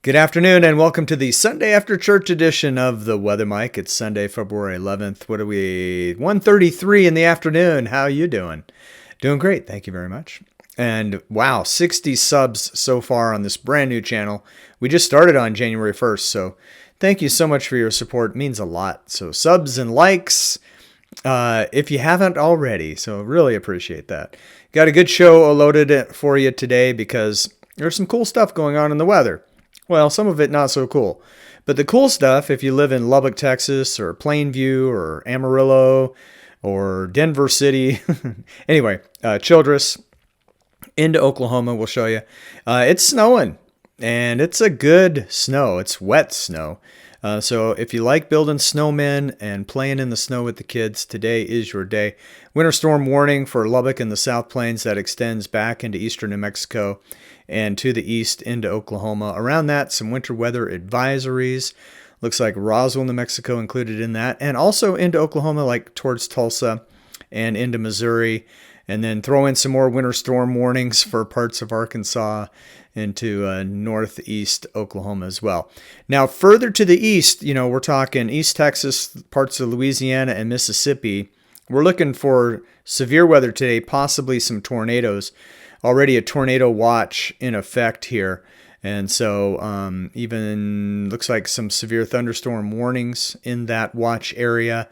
Good afternoon and welcome to the Sunday after church edition of the Weather Mic. It's Sunday, February 11th. What are we? 1:33 in the afternoon. How are you doing? Doing great. Thank you very much. And wow, 60 subs so far on this brand new channel. We just started on January 1st, so thank you so much for your support. It means a lot. So subs and likes if you haven't already. So really appreciate that. Got a good show loaded for you today because there's some cool stuff going on in the weather. Well, some of it not so cool. But the cool stuff, if you live in Lubbock, Texas, or Plainview, or Amarillo, or Denver City, anyway, Childress, into Oklahoma, we'll show you. It's snowing, and it's a good snow. It's wet snow. So if you like building snowmen and playing in the snow with the kids, today is your day. Winter storm warning for Lubbock and the South Plains that extends back into eastern New Mexico and to the east into Oklahoma. Around that, some winter weather advisories. Looks like Roswell, New Mexico included in that. And also into Oklahoma, like towards Tulsa and into Missouri. And then throw in some more winter storm warnings for parts of Arkansas into northeast Oklahoma as well. Now, further to the east, we're talking East Texas, parts of Louisiana and Mississippi. We're looking for severe weather today, possibly some tornadoes. Already a tornado watch in effect here. And so even looks like some severe thunderstorm warnings in that watch area.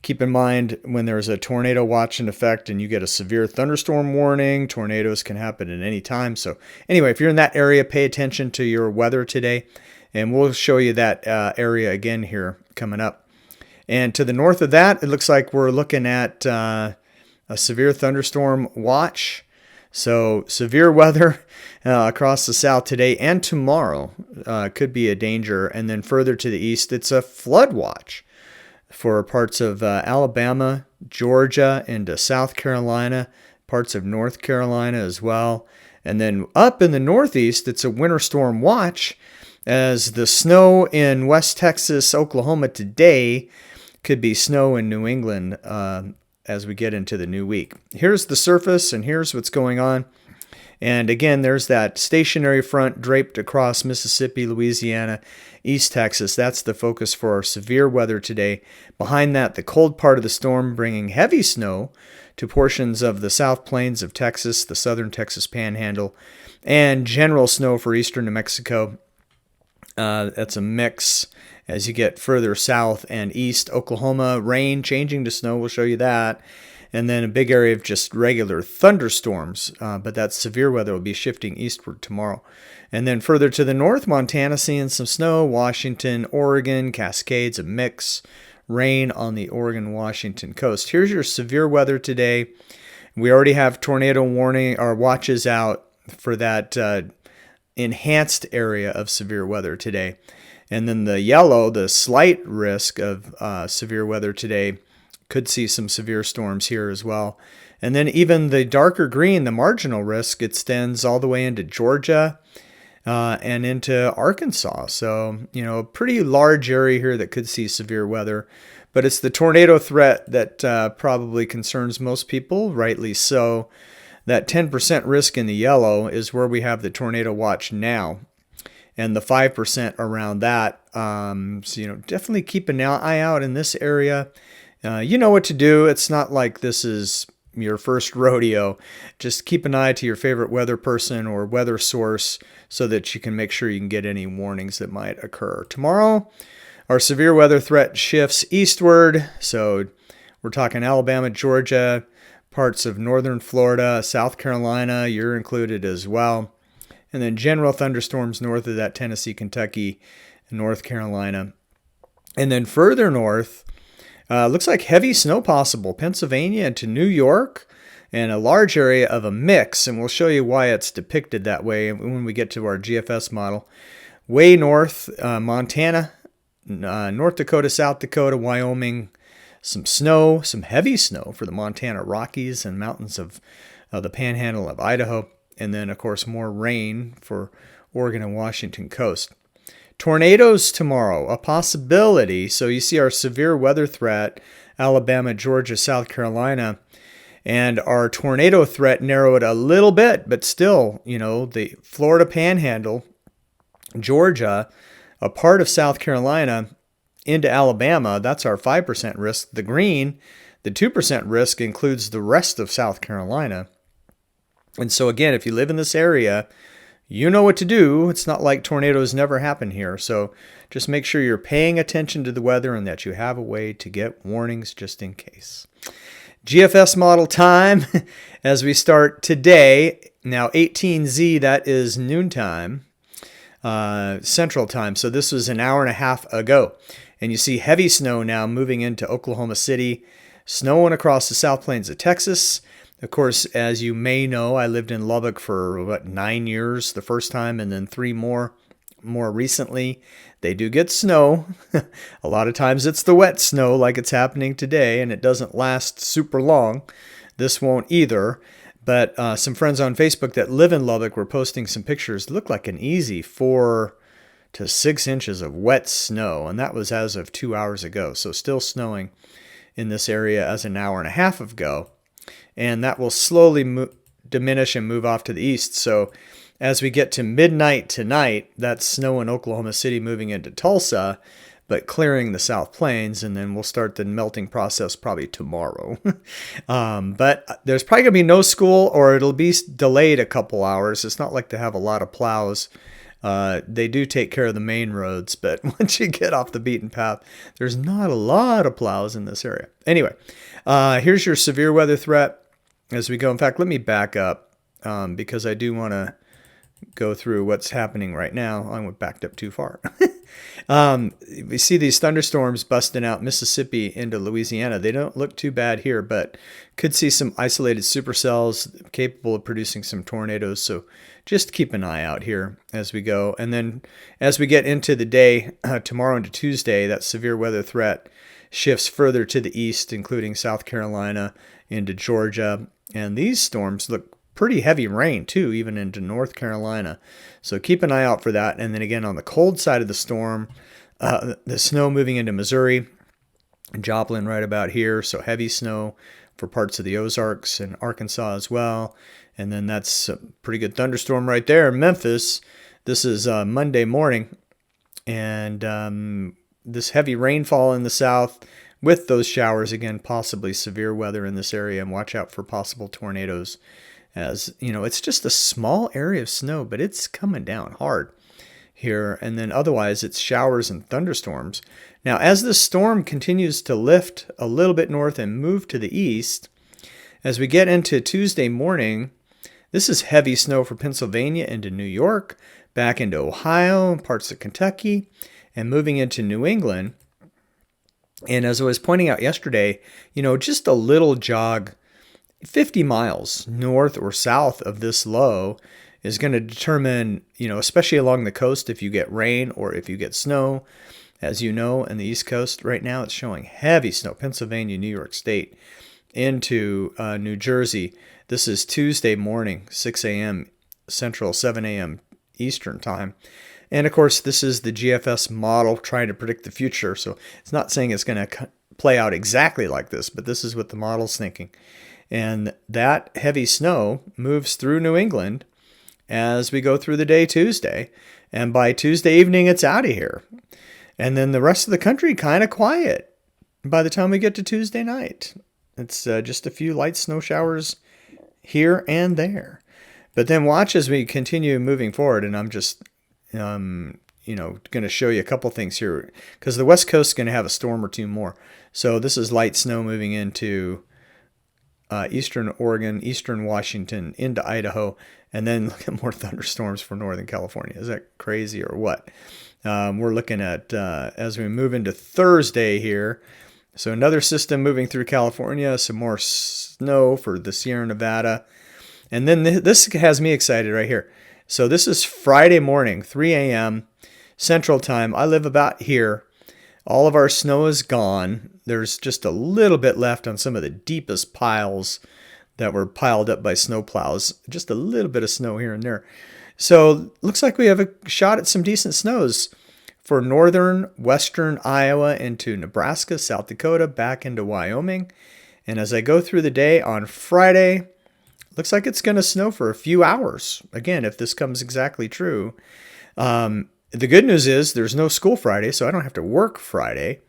Keep in mind, when there's a tornado watch in effect and you get a severe thunderstorm warning, tornadoes can happen at any time. So anyway, if you're in that area, pay attention to your weather today. And we'll show you that area again here coming up. And to the north of that, it looks like we're looking at a severe thunderstorm watch. So severe weather across the south today and tomorrow could be a danger. And then further to the east, it's a flood watch for parts of Alabama, Georgia, into South Carolina, parts of North Carolina as well. And then up in the northeast, it's a winter storm watch as the snow in West Texas, Oklahoma today could be snow in New England as we get into the new week. Here's the surface and here's what's going on. And again, there's that stationary front draped across Mississippi, Louisiana, East Texas. That's the focus for our severe weather today. Behind that, the cold part of the storm bringing heavy snow to portions of the South Plains of Texas, the southern Texas Panhandle, and general snow for eastern New Mexico. That's a mix as you get further south and east. Oklahoma, rain changing to snow. We'll show you that. And then a big area of just regular thunderstorms, but that severe weather will be shifting eastward tomorrow. And then further to the north, Montana seeing some snow, Washington, Oregon, Cascades, a mix, rain on the Oregon-Washington coast. Here's your severe weather today. We already have tornado warning or watches out for that enhanced area of severe weather today. And then the yellow, the slight risk of severe weather today, could see some severe storms here as well. And then even the darker green, the marginal risk, extends all the way into Georgia and into Arkansas. So, a pretty large area here that could see severe weather. But it's the tornado threat that probably concerns most people, rightly so. That 10% risk in the yellow is where we have the tornado watch now. And the 5% around that. So, definitely keep an eye out in this area. You know what to do. It's not like this is your first rodeo. Just keep an eye to your favorite weather person or weather source so that you can make sure you can get any warnings that might occur. Tomorrow, our severe weather threat shifts eastward. So we're talking Alabama, Georgia, parts of northern Florida, South Carolina, you're included as well. And then general thunderstorms north of that, Tennessee, Kentucky, and North Carolina. And then further north, looks like heavy snow possible, Pennsylvania into New York, and a large area of a mix. And we'll show you why it's depicted that way when we get to our GFS model. Way north, Montana, North Dakota, South Dakota, Wyoming, some snow, some heavy snow for the Montana Rockies and mountains of the Panhandle of Idaho. And then, of course, more rain for Oregon and Washington coast. Tornadoes tomorrow, a possibility. So you see our severe weather threat, Alabama, Georgia, South Carolina, and our tornado threat narrowed a little bit, but still, the Florida Panhandle Georgia, a part of South Carolina, into Alabama, that's our 5% risk. The green, the 2% risk includes the rest of South Carolina. And so again, if you live in this area, you know what to do. It's not like tornadoes never happen here. So just make sure you're paying attention to the weather and that you have a way to get warnings just in case. GFS model time as we start today. Now 18Z, that is noontime, Central Time. So this was an hour and a half ago. And you see heavy snow now moving into Oklahoma City, snowing across the South Plains of Texas. Of course, as you may know, I lived in Lubbock for 9 years the first time, and then 3 more recently. They do get snow. A lot of times it's the wet snow like it's happening today, and it doesn't last super long. This won't either. But some friends on Facebook that live in Lubbock were posting some pictures. It looked like an easy 4 to 6 inches of wet snow, and that was as of 2 hours ago. So still snowing in this area as an hour and a half ago. And that will slowly diminish and move off to the east. So as we get to midnight tonight, that's snow in Oklahoma City moving into Tulsa, but clearing the South Plains, and then we'll start the melting process probably tomorrow. But there's probably going to be no school, or it'll be delayed a couple hours. It's not like they have a lot of plows. They do take care of the main roads, but once you get off the beaten path, there's not a lot of plows in this area. Anyway, here's your severe weather threat as we go. In fact, let me back up because I do want to go through what's happening right now. I went backed up too far. We see these thunderstorms busting out Mississippi into Louisiana. They don't look too bad here, but could see some isolated supercells capable of producing some tornadoes. So just keep an eye out here as we go. And then as we get into the day, tomorrow into Tuesday, that severe weather threat shifts further to the east, including South Carolina into Georgia. And these storms look pretty heavy rain too, even into North Carolina. So keep an eye out for that. And then again, on the cold side of the storm, the snow moving into Missouri, Joplin right about here. So heavy snow for parts of the Ozarks and Arkansas as well. And then that's a pretty good thunderstorm right there in Memphis. This is Monday morning. And this heavy rainfall in the south with those showers, again, possibly severe weather in this area, and watch out for possible tornadoes. As you know, it's just a small area of snow, but it's coming down hard here. And then otherwise, it's showers and thunderstorms. Now, as the storm continues to lift a little bit north and move to the east, as we get into Tuesday morning, this is heavy snow for Pennsylvania into New York, back into Ohio, parts of Kentucky, and moving into New England. And as I was pointing out yesterday, just a little jog 50 miles north or south of this low is going to determine, especially along the coast, if you get rain or if you get snow. As you know, in the East Coast right now, it's showing heavy snow, Pennsylvania, New York State, into New Jersey. This is Tuesday morning, 6 a.m. Central, 7 a.m. Eastern time. And of course, this is the GFS model trying to predict the future. So it's not saying it's going to play out exactly like this, but this is what the model's thinking. And that heavy snow moves through New England as we go through the day Tuesday. And by Tuesday evening, it's out of here. And then the rest of the country kind of quiet by the time we get to Tuesday night. It's just a few light snow showers here and there. But then watch as we continue moving forward. And I'm just, going to show you a couple things here. Because the West Coast is going to have a storm or two more. So this is light snow moving into eastern Oregon, eastern Washington, into Idaho, and then look at more thunderstorms for Northern California. Is that crazy or what? We're looking at, as we move into Thursday here, so another system moving through California, some more snow for the Sierra Nevada. And then this has me excited right here. So this is Friday morning, 3 a.m. Central Time. I live about here. All of our snow is gone. There's just a little bit left on some of the deepest piles that were piled up by snow plows. Just a little bit of snow here and there. So looks like we have a shot at some decent snows for northern, western Iowa into Nebraska, South Dakota, back into Wyoming. And as I go through the day on Friday, looks like it's going to snow for a few hours. Again, if this comes exactly true. The good news is there's no school Friday, so I don't have to work Friday.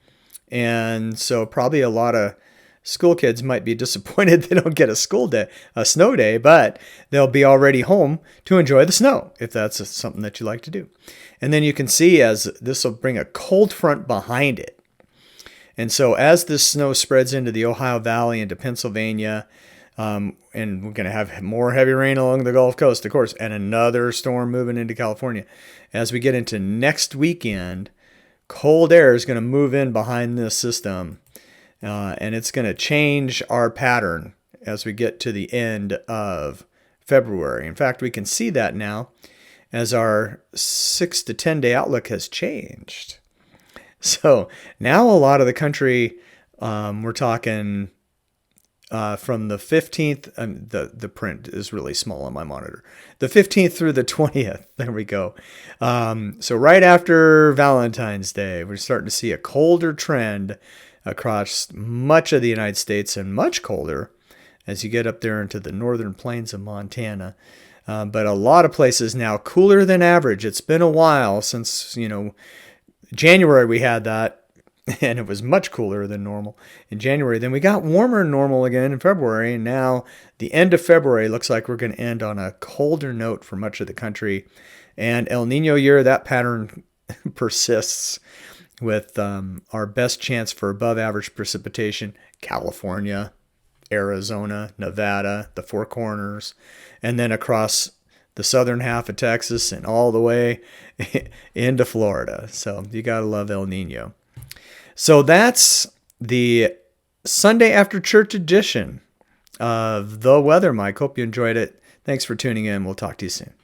And so probably a lot of school kids might be disappointed they don't get a snow day, but they'll be already home to enjoy the snow if that's something that you like to do. And then you can see as this will bring a cold front behind it. And so as this snow spreads into the Ohio Valley, into Pennsylvania, and we're going to have more heavy rain along the Gulf Coast, of course, and another storm moving into California. As we get into next weekend, cold air is going to move in behind this system, and it's going to change our pattern as we get to the end of February. In fact, we can see that now as our 6 to 10 day outlook has changed. So now a lot of the country, we're talking from the 15th, the print is really small on my monitor, the 15th through the 20th. There we go. So right after Valentine's Day, we're starting to see a colder trend across much of the United States, and much colder as you get up there into the northern plains of Montana. But a lot of places now cooler than average. It's been a while since, January we had that, and it was much cooler than normal in January. Then we got warmer than normal again in February, and now the end of February looks like we're going to end on a colder note for much of the country. And El Niño year, that pattern persists with our best chance for above average precipitation, California, Arizona, Nevada, the Four Corners, and then across the southern half of Texas and all the way into Florida. So you got to love El Niño. So that's the Sunday after church edition of The Weather Mike. Hope you enjoyed it. Thanks for tuning in. We'll talk to you soon.